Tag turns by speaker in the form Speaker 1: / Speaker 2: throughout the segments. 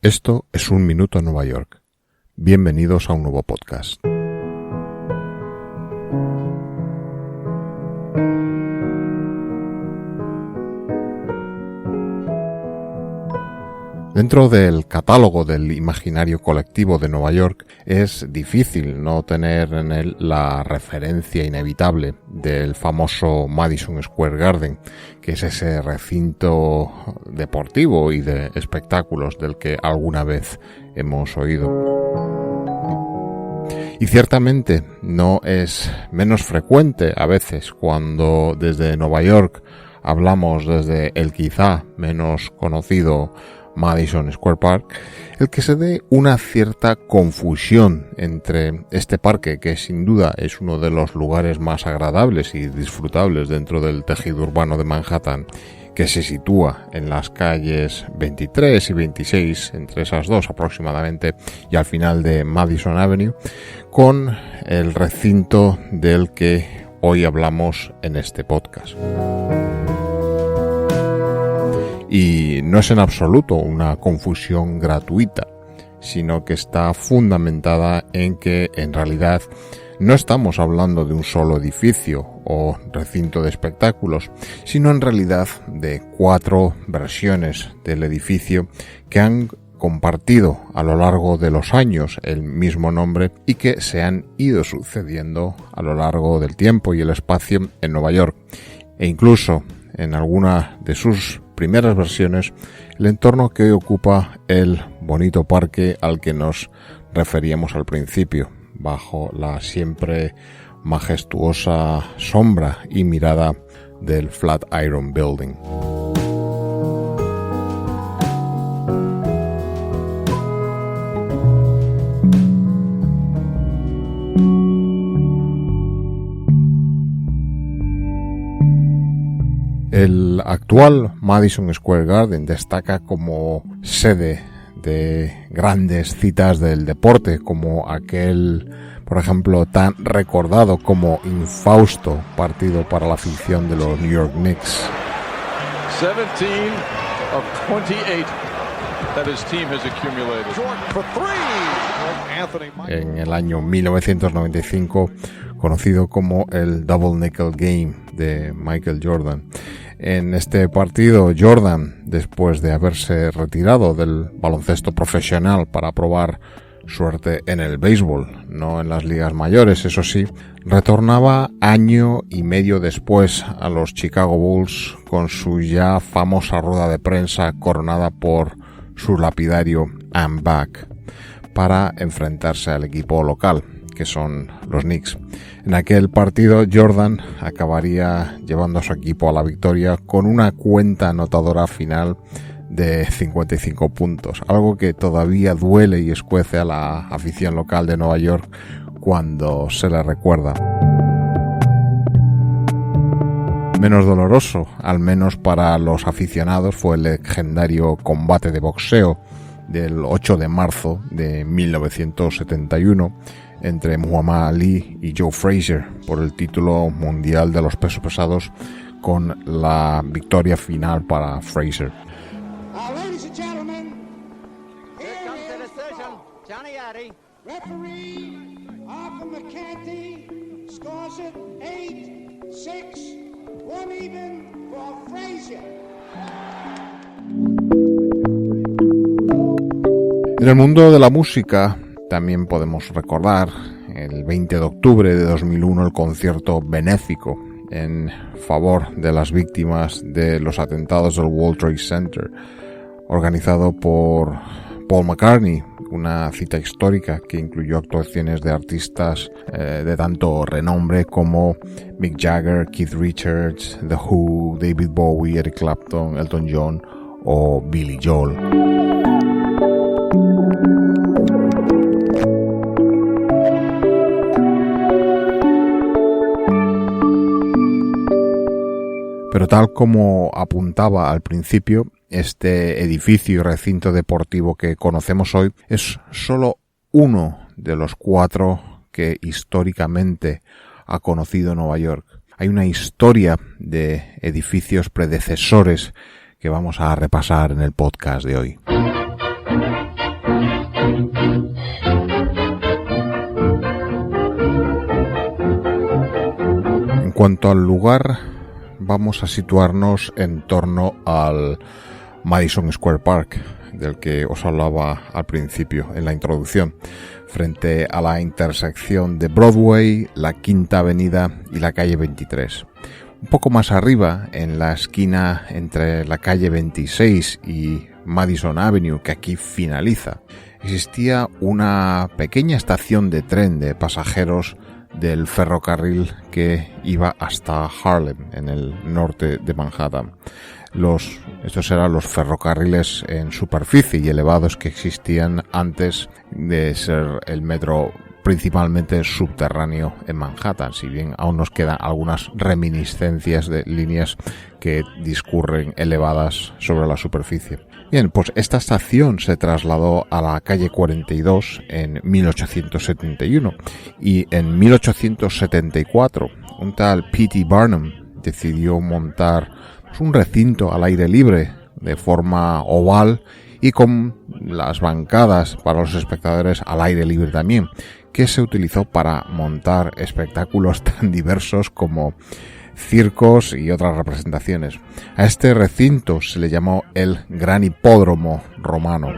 Speaker 1: Esto es Un Minuto en Nueva York. Bienvenidos a un nuevo podcast. Dentro del catálogo del imaginario colectivo de Nueva York es difícil no tener en él la referencia inevitable del famoso Madison Square Garden, que es ese recinto deportivo y de espectáculos del que alguna vez hemos oído. Y ciertamente no es menos frecuente a veces cuando desde Nueva York hablamos desde el quizá menos conocido Madison Square Park, el que se dé una cierta confusión entre este parque, que sin duda es uno de los lugares más agradables y disfrutables dentro del tejido urbano de Manhattan, que se sitúa en las calles 23 y 26, entre esas dos aproximadamente, y al final de Madison Avenue, con el recinto del que hoy hablamos en este podcast. Y no es en absoluto una confusión gratuita, sino que está fundamentada en que en realidad no estamos hablando de un solo edificio o recinto de espectáculos, sino en realidad de 4 versiones del edificio que han compartido a lo largo de los años el mismo nombre y que se han ido sucediendo a lo largo del tiempo y el espacio en Nueva York, e incluso en alguna de sus primeras versiones el entorno que hoy ocupa el bonito parque al que nos referíamos al principio, bajo la siempre majestuosa sombra y mirada del Flatiron Building. El actual Madison Square Garden destaca como sede de grandes citas del deporte, como aquel, por ejemplo, tan recordado como infausto partido para la afición de los New York Knicks.
Speaker 2: 17 of 28 that his team has accumulated. Jordan for three.
Speaker 1: En el año 1995, conocido como el Double Nickel Game de Michael Jordan. En este partido, Jordan, después de haberse retirado del baloncesto profesional para probar suerte en el béisbol, no en las ligas mayores, eso sí, retornaba año y medio después a los Chicago Bulls con su ya famosa rueda de prensa coronada por su lapidario "I'm back", para enfrentarse al equipo local, que son los Knicks. En aquel partido, Jordan acabaría llevando a su equipo a la victoria con una cuenta anotadora final de 55 puntos, algo que todavía duele y escuece a la afición local de Nueva York cuando se le recuerda. Menos doloroso, al menos para los aficionados, fue el legendario combate de boxeo del 8 de marzo de 1971 entre Muhammad Ali y Joe Frazier por el título mundial de los pesos pesados, con la victoria final para Frazier.
Speaker 3: Ladies and gentlemen, here comes the decision.
Speaker 4: Johnny Addy.
Speaker 3: Referee Arthur McCarthy scores it 8-6, 1 even for Frazier.
Speaker 1: En el mundo de la música también podemos recordar el 20 de octubre de 2001 el concierto benéfico en favor de las víctimas de los atentados del World Trade Center, organizado por Paul McCartney, una cita histórica que incluyó actuaciones de artistas de tanto renombre como Mick Jagger, Keith Richards, The Who, David Bowie, Eric Clapton, Elton John o Billy Joel. Pero tal como apuntaba al principio, este edificio y recinto deportivo que conocemos hoy es solo uno de los 4 que históricamente ha conocido Nueva York. Hay una historia de edificios predecesores que vamos a repasar en el podcast de hoy. cuanto al lugar, vamos a situarnos en torno al Madison Square Park, del que os hablaba al principio en la introducción, frente a la intersección de Broadway, la Quinta Avenida y la calle 23. Un poco más arriba, en la esquina entre la calle 26 y Madison Avenue, que aquí finaliza, existía una pequeña estación de tren de pasajeros del ferrocarril que iba hasta Harlem, en el norte de Manhattan. Estos eran los ferrocarriles en superficie y elevados que existían antes de ser el metro principalmente subterráneo en Manhattan, si bien aún nos quedan algunas reminiscencias de líneas que discurren elevadas sobre la superficie. Bien, pues esta estación se trasladó a la calle 42 en 1871 y en 1874 un tal P.T. Barnum decidió montar un recinto al aire libre de forma oval y con las bancadas para los espectadores al aire libre también, que se utilizó para montar espectáculos tan diversos como circos y otras representaciones. A este recinto se le llamó el Gran Hipódromo Romano.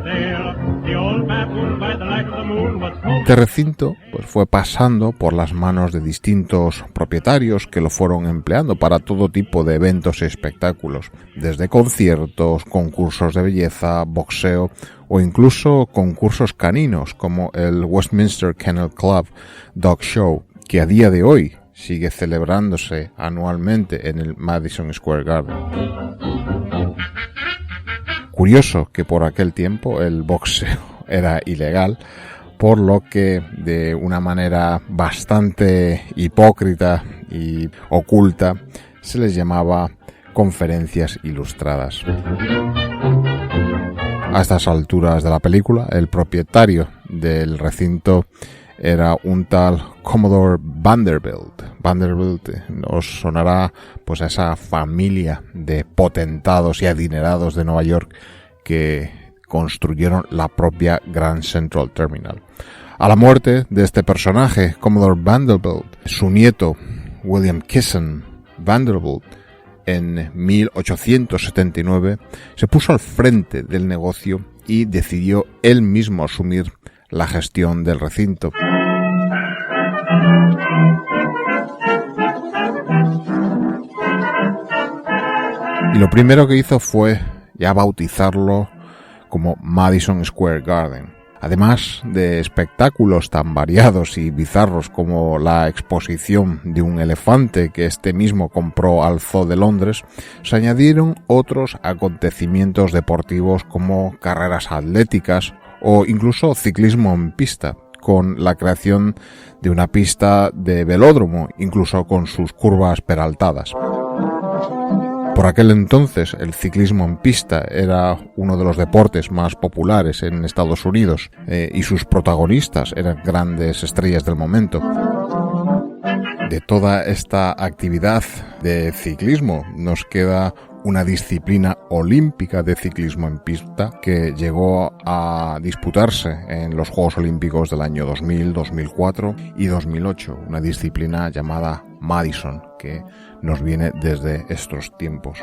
Speaker 1: Este recinto fue pasando por las manos de distintos propietarios que lo fueron empleando para todo tipo de eventos y espectáculos, desde conciertos, concursos de belleza, boxeo o incluso concursos caninos como el Westminster Kennel Club Dog Show, que a día de hoy sigue celebrándose anualmente en el Madison Square Garden. Curioso que por aquel tiempo el boxeo era ilegal, por lo que de una manera bastante hipócrita y oculta se les llamaba conferencias ilustradas. A estas alturas de la película, el propietario del recinto era un tal Commodore Vanderbilt. Vanderbilt os sonará pues a esa familia de potentados y adinerados de Nueva York que construyeron la propia Grand Central Terminal. A la muerte de este personaje, Commodore Vanderbilt, su nieto William Kissen Vanderbilt, en 1879 se puso al frente del negocio y decidió él mismo asumir la gestión del recinto. Y lo primero que hizo fue ya bautizarlo como Madison Square Garden. Además de espectáculos tan variados y bizarros como la exposición de un elefante que este mismo compró al Zoo de Londres, se añadieron otros acontecimientos deportivos como carreras atléticas o incluso ciclismo en pista, con la creación de una pista de velódromo, incluso con sus curvas peraltadas. Por aquel entonces, el ciclismo en pista era uno de los deportes más populares en Estados Unidos y sus protagonistas eran grandes estrellas del momento. De toda esta actividad de ciclismo nos queda una disciplina olímpica de ciclismo en pista que llegó a disputarse en los Juegos Olímpicos del año 2000, 2004 y 2008, una disciplina llamada Madison, que nos viene desde estos tiempos.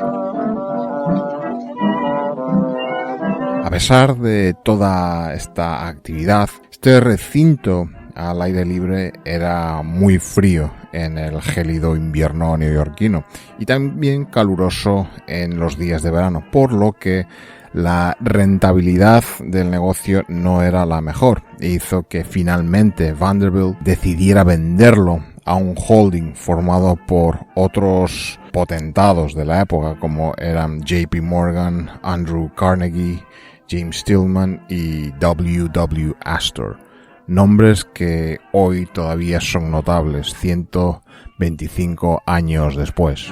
Speaker 1: A pesar de toda esta actividad, este recinto al aire libre era muy frío en el gélido invierno neoyorquino y también caluroso en los días de verano, por lo que la rentabilidad del negocio no era la mejor e hizo que finalmente Vanderbilt decidiera venderlo a un holding formado por otros potentados de la época como eran JP Morgan, Andrew Carnegie, James Stillman y W. Astor. Nombres que hoy todavía son notables, 125 años después.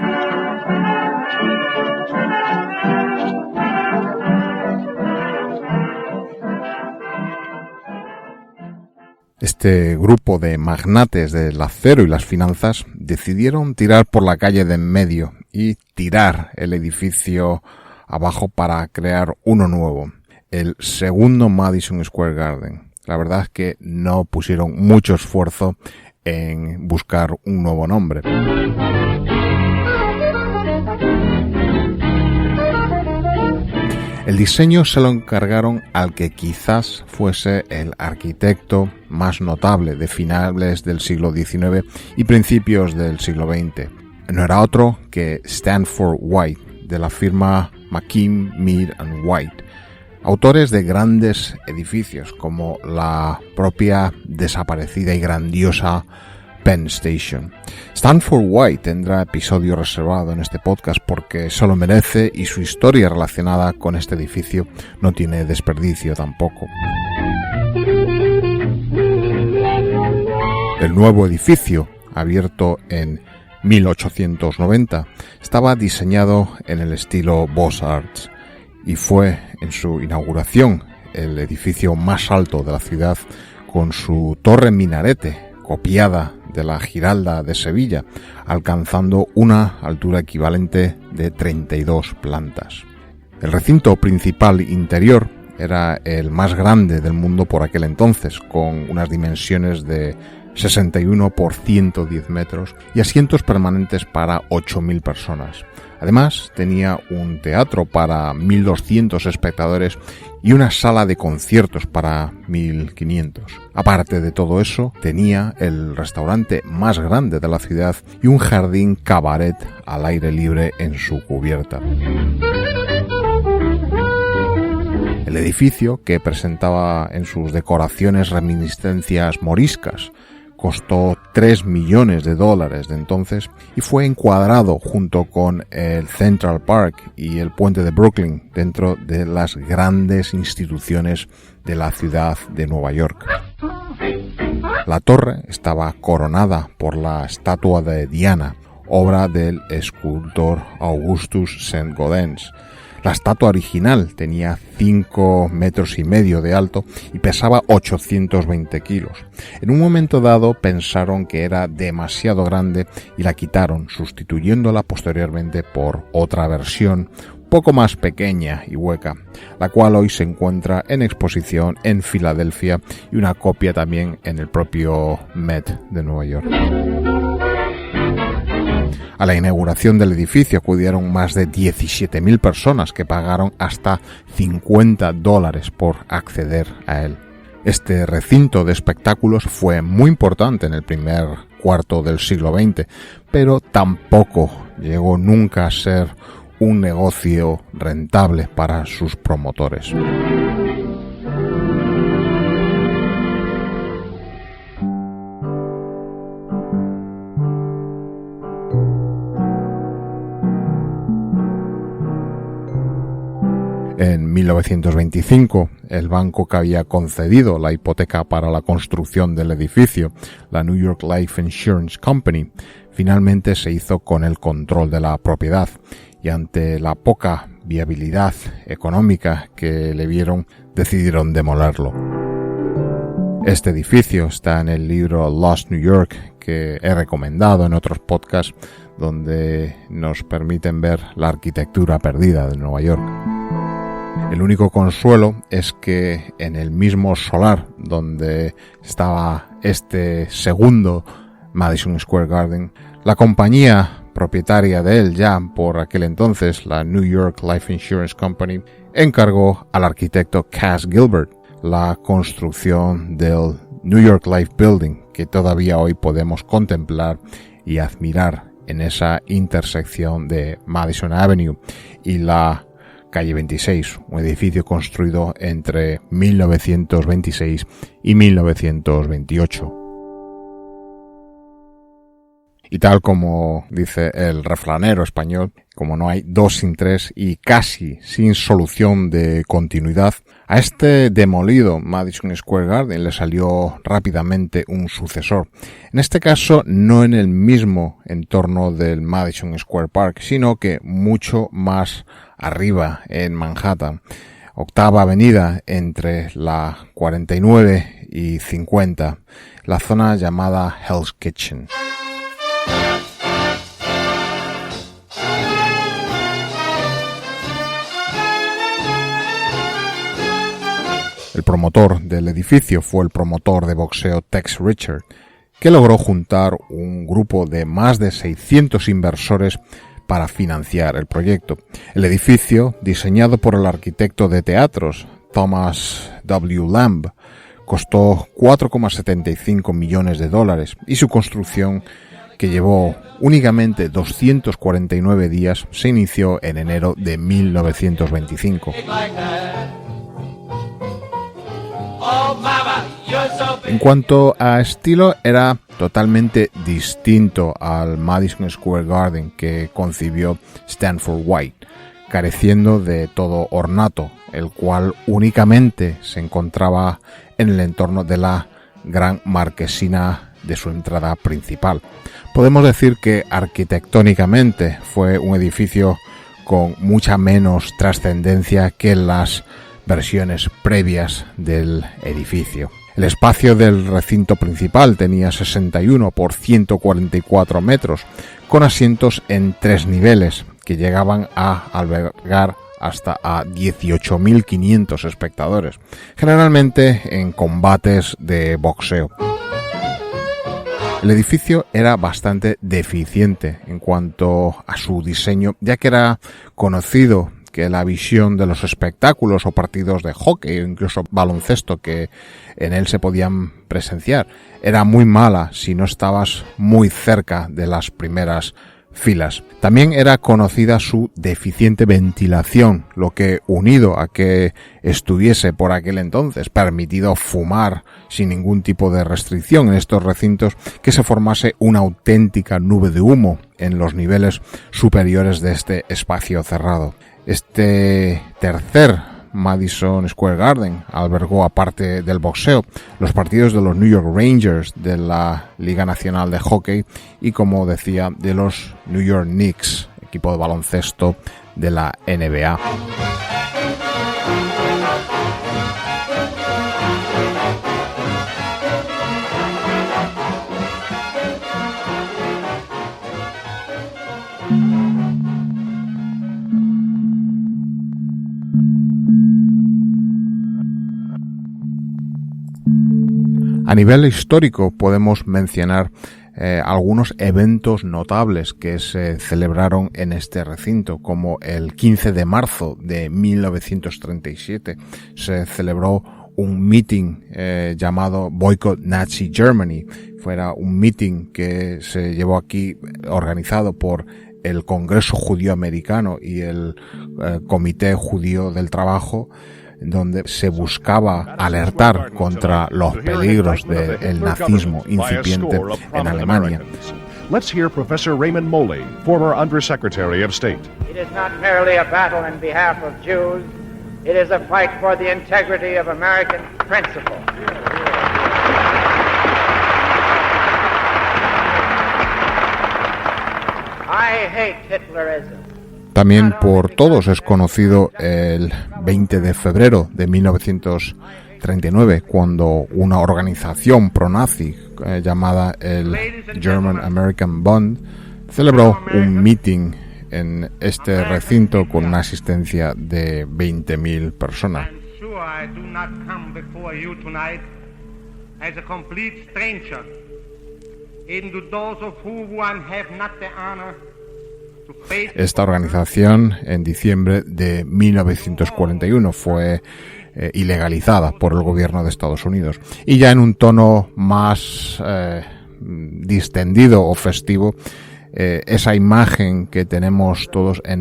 Speaker 1: Este grupo de magnates del acero y las finanzas decidieron tirar por la calle de en medio y tirar el edificio abajo para crear uno nuevo, el segundo Madison Square Garden. La verdad es que no pusieron mucho esfuerzo en buscar un nuevo nombre. El diseño se lo encargaron al que quizás fuese el arquitecto más notable de finales del siglo XIX y principios del siglo XX. No era otro que Stanford White, de la firma McKim, Mead & White, autores de grandes edificios como la propia desaparecida y grandiosa Penn Station. Stanford White tendrá episodio reservado en este podcast porque se lo merece y su historia relacionada con este edificio no tiene desperdicio tampoco. El nuevo edificio, abierto en 1890, estaba diseñado en el estilo Beaux-Arts y fue en su inauguración el edificio más alto de la ciudad, con su torre minarete copiada de la Giralda de Sevilla, alcanzando una altura equivalente de 32 plantas. El recinto principal interior era el más grande del mundo por aquel entonces, con unas dimensiones de 61 por 110 metros y asientos permanentes para 8.000 personas. Además, tenía un teatro para 1.200 espectadores y una sala de conciertos para 1.500. Aparte de todo eso, tenía el restaurante más grande de la ciudad y un jardín cabaret al aire libre en su cubierta. El edificio, que presentaba en sus decoraciones reminiscencias moriscas, costó $3 millones de entonces y fue encuadrado junto con el Central Park y el puente de Brooklyn dentro de las grandes instituciones de la ciudad de Nueva York. La torre estaba coronada por la estatua de Diana, obra del escultor Augustus Saint-Gaudens. La estatua original tenía 5,5 metros de alto y pesaba 820 kilos. En un momento dado pensaron que era demasiado grande y la quitaron, sustituyéndola posteriormente por otra versión poco más pequeña y hueca, la cual hoy se encuentra en exposición en Filadelfia y una copia también en el propio Met de Nueva York. A la inauguración del edificio acudieron más de 17.000 personas que pagaron hasta $50 por acceder a él. Este recinto de espectáculos fue muy importante en el primer cuarto del siglo XX, pero tampoco llegó nunca a ser un negocio rentable para sus promotores. En 1925, el banco que había concedido la hipoteca para la construcción del edificio, la New York Life Insurance Company, finalmente se hizo con el control de la propiedad y ante la poca viabilidad económica que le vieron, decidieron demolerlo. Este edificio está en el libro Lost New York, que he recomendado en otros podcasts, donde nos permiten ver la arquitectura perdida de Nueva York. El único consuelo es que en el mismo solar donde estaba este segundo Madison Square Garden, la compañía propietaria de él ya por aquel entonces, la New York Life Insurance Company, encargó al arquitecto Cass Gilbert la construcción del New York Life Building, que todavía hoy podemos contemplar y admirar en esa intersección de Madison Avenue y la calle 26, un edificio construido entre 1926 y 1928. Y tal como dice el refranero español, como no hay dos sin tres y casi sin solución de continuidad, a este demolido Madison Square Garden le salió rápidamente un sucesor. En este caso, no en el mismo entorno del Madison Square Park, sino que mucho más arriba en Manhattan, octava avenida entre la 49 y 50, la zona llamada Hell's Kitchen. El promotor del edificio fue el promotor de boxeo Tex Richard, que logró juntar un grupo de más de 600 inversores para financiar el proyecto. El edificio, diseñado por el arquitecto de teatros Thomas W. Lamb, costó $4,75 millones y su construcción, que llevó únicamente 249 días, se inició en enero de 1925. En cuanto a estilo, era totalmente distinto al Madison Square Garden que concibió Stanford White, careciendo de todo ornato, el cual únicamente se encontraba en el entorno de la gran marquesina de su entrada principal. Podemos decir que arquitectónicamente fue un edificio con mucha menos trascendencia que las versiones previas del edificio. El espacio del recinto principal tenía 61 por 144 metros, con asientos en 3 niveles, que llegaban a albergar hasta a 18.500 espectadores, generalmente en combates de boxeo. El edificio era bastante deficiente en cuanto a su diseño, ya que era conocido que la visión de los espectáculos o partidos de hockey o incluso baloncesto que en él se podían presenciar era muy mala si no estabas muy cerca de las primeras filas. También era conocida su deficiente ventilación, lo que, unido a que estuviese por aquel entonces permitido fumar sin ningún tipo de restricción en estos recintos, que se formase una auténtica nube de humo en los niveles superiores de este espacio cerrado. Este tercer Madison Square Garden albergó, aparte del boxeo, los partidos de los New York Rangers de la Liga Nacional de Hockey y, como decía, de los New York Knicks, equipo de baloncesto de la NBA. A nivel histórico podemos mencionar algunos eventos notables que se celebraron en este recinto, como el 15 de marzo de 1937 se celebró un meeting llamado Boycott Nazi Germany. Fuera un meeting que se llevó aquí organizado por el Congreso Judío Americano y el Comité Judío del Trabajo, donde se buscaba alertar contra los peligros del nazismo incipiente en Alemania.
Speaker 4: Let's hear Professor Raymond Moley, former Undersecretary of State.
Speaker 5: It is not merely a battle in behalf of Jews, it is a fight for the integrity of American principles. I hate Hitlerism.
Speaker 1: También por todos es conocido el 20 de febrero de 1939, cuando una organización pro-nazi llamada el German American Bund celebró un meeting en este recinto con una asistencia de 20.000 personas. Esta organización en diciembre de 1941 fue ilegalizada por el gobierno de Estados Unidos, y ya en un tono más distendido o festivo, esa imagen que tenemos todos en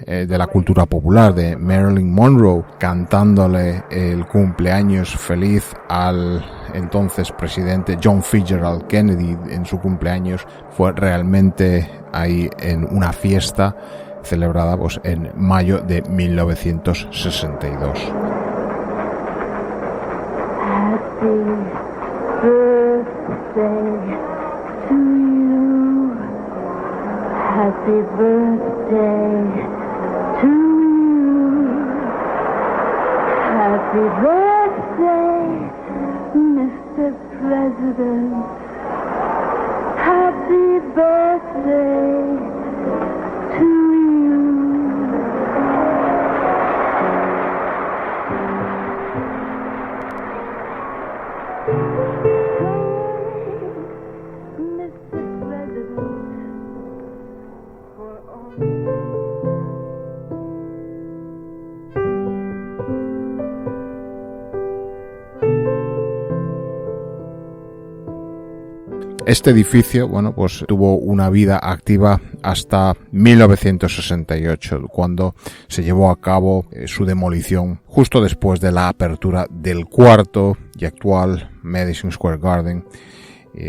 Speaker 1: de la cultura popular de Marilyn Monroe cantándole el cumpleaños feliz al entonces presidente John Fitzgerald Kennedy en su cumpleaños, fue realmente ahí en una fiesta celebrada pues en mayo de 1962.
Speaker 6: Happy birthday to you. Happy birthday, Mr. President. Happy birthday to you. Mr. President, for all
Speaker 1: Este edificio, bueno, pues tuvo una vida activa hasta 1968, cuando se llevó a cabo su demolición justo después de la apertura del cuarto y actual Madison Square Garden,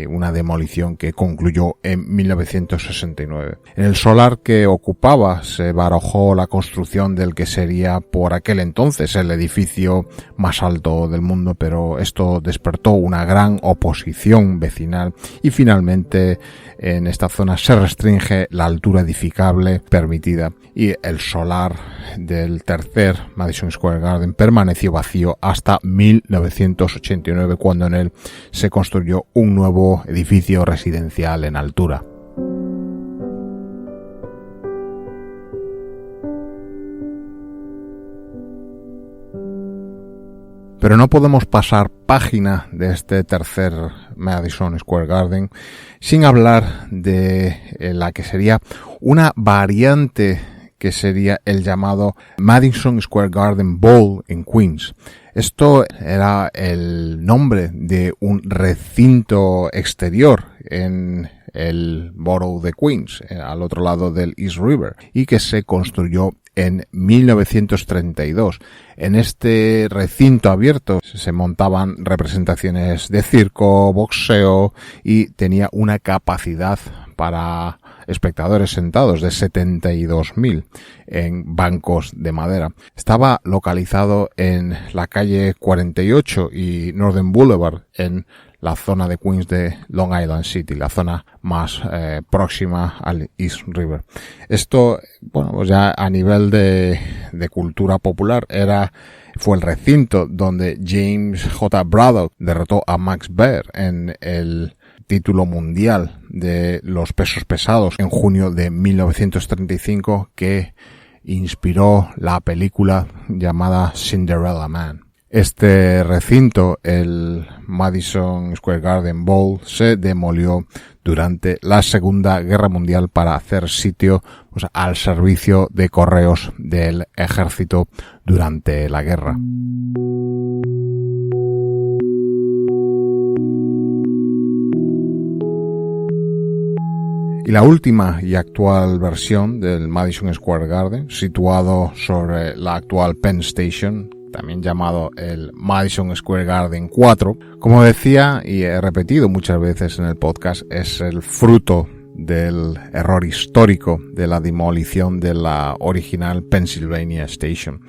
Speaker 1: una demolición que concluyó en 1969. En el solar que ocupaba se barajó la construcción del que sería por aquel entonces el edificio más alto del mundo, pero esto despertó una gran oposición vecinal y finalmente en esta zona se restringe la altura edificable permitida y el solar del tercer Madison Square Garden permaneció vacío hasta 1989, cuando en él se construyó un nuevo edificio residencial en altura. Pero no podemos pasar página de este tercer Madison Square Garden sin hablar de la que sería una variante que sería el llamado Madison Square Garden Bowl en Queens. Esto era el nombre de un recinto exterior en el borough de Queens, al otro lado del East River, y que se construyó en 1932. En este recinto abierto se montaban representaciones de circo, boxeo y tenía una capacidad para espectadores sentados de 72.000 en bancos de madera. Estaba localizado en la calle 48 y Northern Boulevard en la zona de Queens de Long Island City, la zona más próxima al East River. Esto, bueno, pues ya a nivel de cultura popular fue el recinto donde James J. Braddock derrotó a Max Baer en el título mundial de los pesos pesados en junio de 1935, que inspiró la película llamada Cinderella Man. Este recinto, el Madison Square Garden Bowl, se demolió durante la Segunda Guerra Mundial para hacer sitio al servicio de correos del ejército durante la guerra. Y la última y actual versión del Madison Square Garden, situado sobre la actual Penn Station, también llamado el Madison Square Garden 4, como decía y he repetido muchas veces en el podcast, es el fruto del error histórico de la demolición de la original Pennsylvania Station,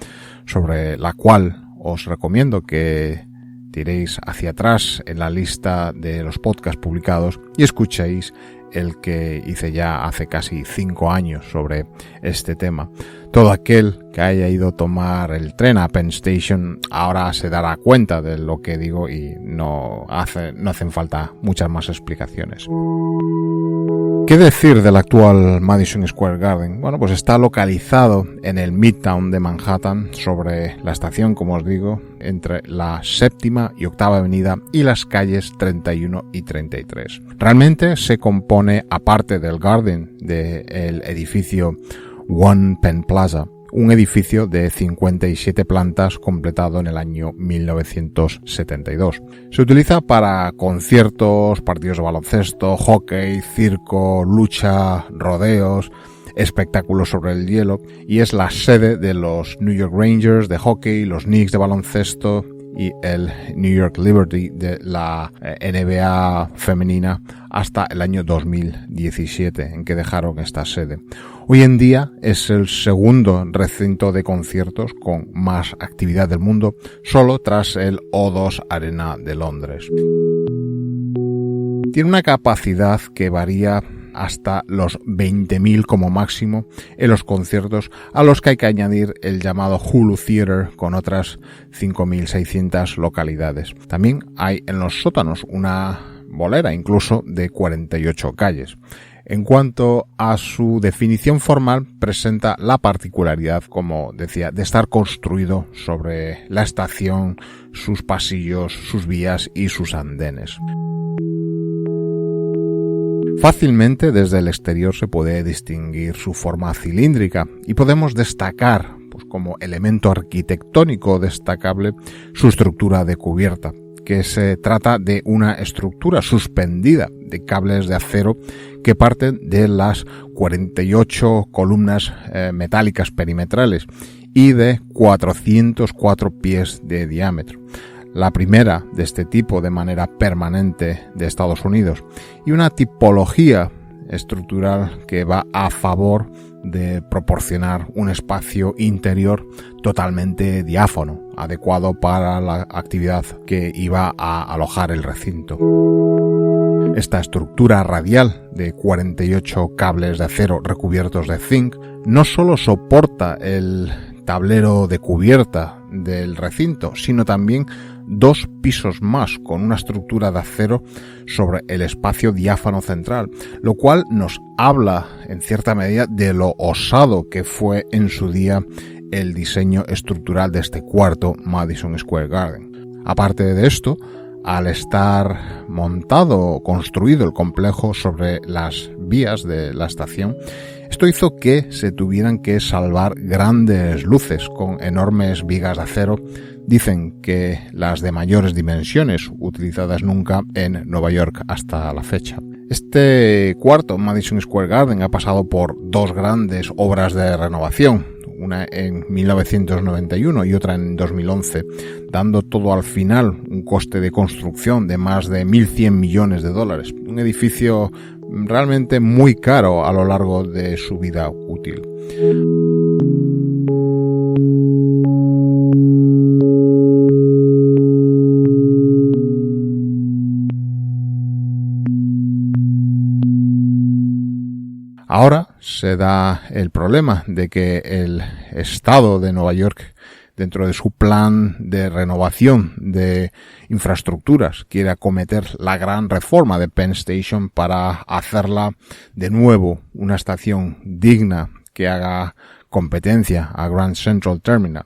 Speaker 1: sobre la cual os recomiendo que tiréis hacia atrás en la lista de los podcasts publicados y escuchéis el que hice ya hace casi 5 años sobre este tema. Todo aquel que haya ido a tomar el tren a Penn Station ahora se dará cuenta de lo que digo y no hacen falta muchas más explicaciones. ¿Qué decir del actual Madison Square Garden? Bueno, pues está localizado en el Midtown de Manhattan, sobre la estación, como os digo, entre la 7ª y 8ª avenida y las calles 31 y 33. Realmente se compone, aparte del Garden, del edificio One Penn Plaza, un edificio de 57 plantas completado en el año 1972. Se utiliza para conciertos, partidos de baloncesto, hockey, circo, lucha, rodeos, espectáculos sobre el hielo, y es la sede de los New York Rangers de hockey, los Knicks de baloncesto y el New York Liberty de la NBA femenina hasta el año 2017, en que dejaron esta sede. Hoy en día es el segundo recinto de conciertos con más actividad del mundo, solo tras el O2 Arena de Londres. Tiene una capacidad que varía hasta los 20.000 como máximo en los conciertos, a los que hay que añadir el llamado Hulu Theater con otras 5.600 localidades. También hay en los sótanos una bolera incluso de 48 calles. En cuanto a su definición formal, presenta la particularidad, como decía, de estar construido sobre la estación, sus pasillos, sus vías y sus andenes. Fácilmente desde el exterior se puede distinguir su forma cilíndrica y podemos destacar, como elemento arquitectónico destacable, su estructura de cubierta, que se trata de una estructura suspendida de cables de acero que parten de las 48 columnas metálicas perimetrales y de 404 pies de diámetro. La primera de este tipo de manera permanente de Estados Unidos, y una tipología estructural que va a favor de proporcionar un espacio interior totalmente diáfano, adecuado para la actividad que iba a alojar el recinto. Esta estructura radial de 48 cables de acero recubiertos de zinc no solo soporta el tablero de cubierta del recinto, sino también 2 pisos más con una estructura de acero sobre el espacio diáfano central, lo cual nos habla en cierta medida de lo osado que fue en su día el diseño estructural de este cuarto Madison Square Garden. Aparte de esto, al estar montado o construido el complejo sobre las vías de la estación, esto hizo que se tuvieran que salvar grandes luces con enormes vigas de acero, dicen que las de mayores dimensiones utilizadas nunca en Nueva York hasta la fecha. Este cuarto Madison Square Garden ha pasado por 2 grandes obras de renovación, una en 1991 y otra en 2011, dando todo al final un coste de construcción de más de 1.100 millones de dólares. Un edificio realmente muy caro a lo largo de su vida útil. Ahora se da el problema de que el Estado de Nueva York, dentro de su plan de renovación de infraestructuras, quiere acometer la gran reforma de Penn Station para hacerla de nuevo una estación digna que haga competencia a Grand Central Terminal.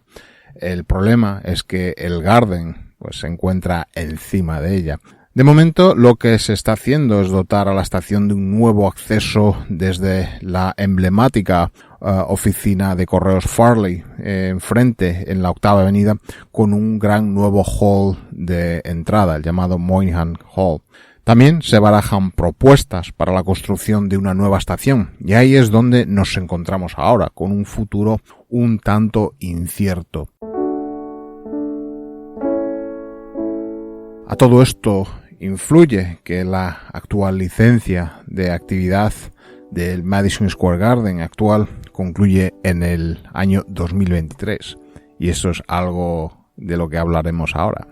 Speaker 1: El problema es que el Garden se encuentra encima de ella. De momento, lo que se está haciendo es dotar a la estación de un nuevo acceso desde la emblemática oficina de correos Farley, enfrente en la 8ª Avenida, con un gran nuevo hall de entrada, el llamado Moynihan Hall. También se barajan propuestas para la construcción de una nueva estación, y ahí es donde nos encontramos ahora, con un futuro un tanto incierto. A todo esto influye que la actual licencia de actividad del Madison Square Garden actual concluye en el año 2023, y eso es algo de lo que hablaremos ahora.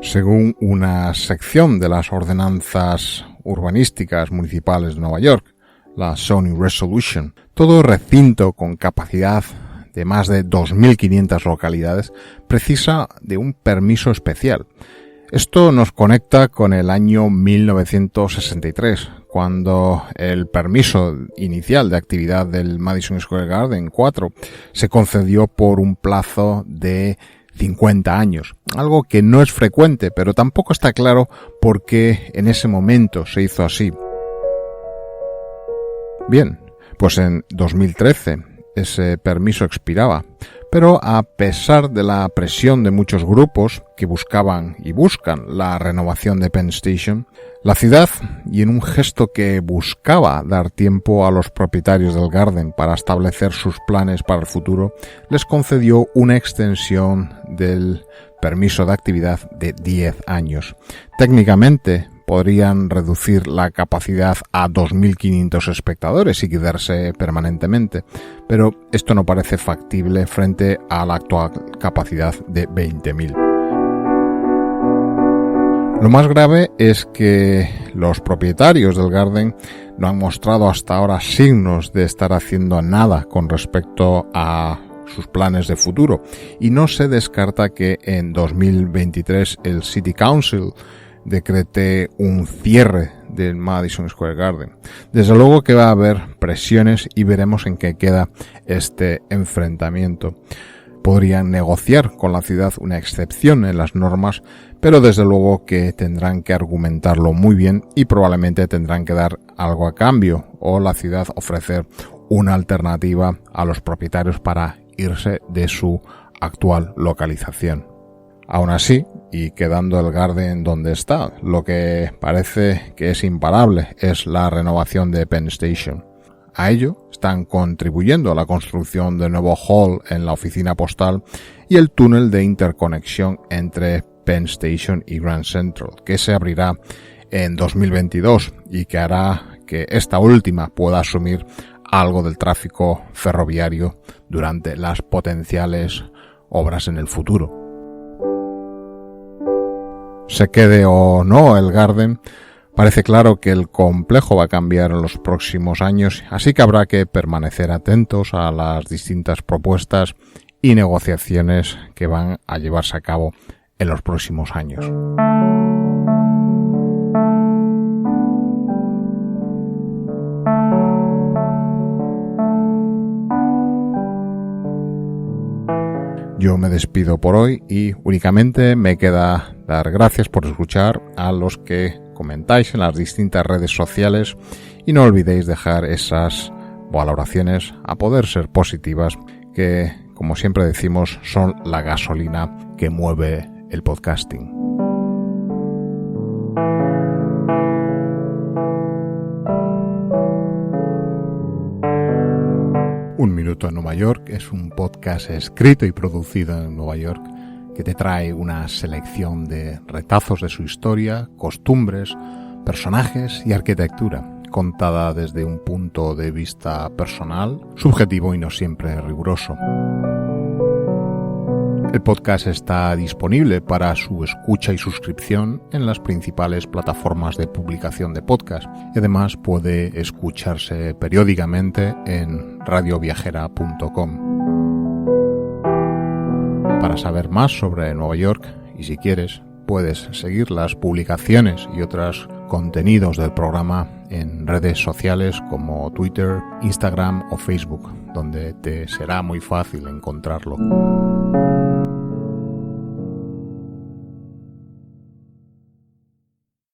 Speaker 1: Según una sección de las ordenanzas urbanísticas municipales de Nueva York, la Zoning Resolution, todo recinto con capacidad de más de 2.500 localidades precisa de un permiso especial. Esto nos conecta con el año 1963, cuando el permiso inicial de actividad del Madison Square Garden 4 se concedió por un plazo de 50 años, algo que no es frecuente, pero tampoco está claro por qué en ese momento se hizo así. Bien, pues en 2013 ese permiso expiraba, pero a pesar de la presión de muchos grupos que buscaban y buscan la renovación de Penn Station, la ciudad, y en un gesto que buscaba dar tiempo a los propietarios del Garden para establecer sus planes para el futuro, les concedió una extensión del permiso de actividad de 10 años. Técnicamente podrían reducir la capacidad a 2.500 espectadores y quedarse permanentemente, pero esto no parece factible frente a la actual capacidad de 20.000. Lo más grave es que los propietarios del Garden no han mostrado hasta ahora signos de estar haciendo nada con respecto a sus planes de futuro, y no se descarta que en 2023 el City Council decrete un cierre del Madison Square Garden. Desde luego que va a haber presiones y veremos en qué queda este enfrentamiento. podrían negociar con la ciudad una excepción en las normas, pero desde luego que tendrán que argumentarlo muy bien y probablemente tendrán que dar algo a cambio o la ciudad ofrecer una alternativa a los propietarios para irse de su actual localización. Aún así, y quedando el Garden donde está, lo que parece que es imparable es la renovación de Penn Station. A ello están contribuyendo la construcción de nuevo hall en la oficina postal y el túnel de interconexión entre Penn Station y Grand Central, que se abrirá en 2022 y que hará que esta última pueda asumir algo del tráfico ferroviario durante las potenciales obras en el futuro. Se quede o no el Garden, parece claro que el complejo va a cambiar en los próximos años, así que habrá que permanecer atentos a las distintas propuestas y negociaciones que van a llevarse a cabo en los próximos años. Yo me despido por hoy y únicamente me queda dar gracias por escuchar, a los que comentáis en las distintas redes sociales, y no olvidéis dejar esas valoraciones, a poder ser positivas, que como siempre decimos son la gasolina que mueve el podcasting. Un Minuto en Nueva York es un podcast escrito y producido en Nueva York que te trae una selección de retazos de su historia, costumbres, personajes y arquitectura, contada desde un punto de vista personal, subjetivo y no siempre riguroso. El podcast está disponible para su escucha y suscripción en las principales plataformas de publicación de podcast y además puede escucharse periódicamente en radioviajera.com. Para saber más sobre Nueva York, y si quieres, puedes seguir las publicaciones y otros contenidos del programa en redes sociales como Twitter, Instagram o Facebook, donde te será muy fácil encontrarlo.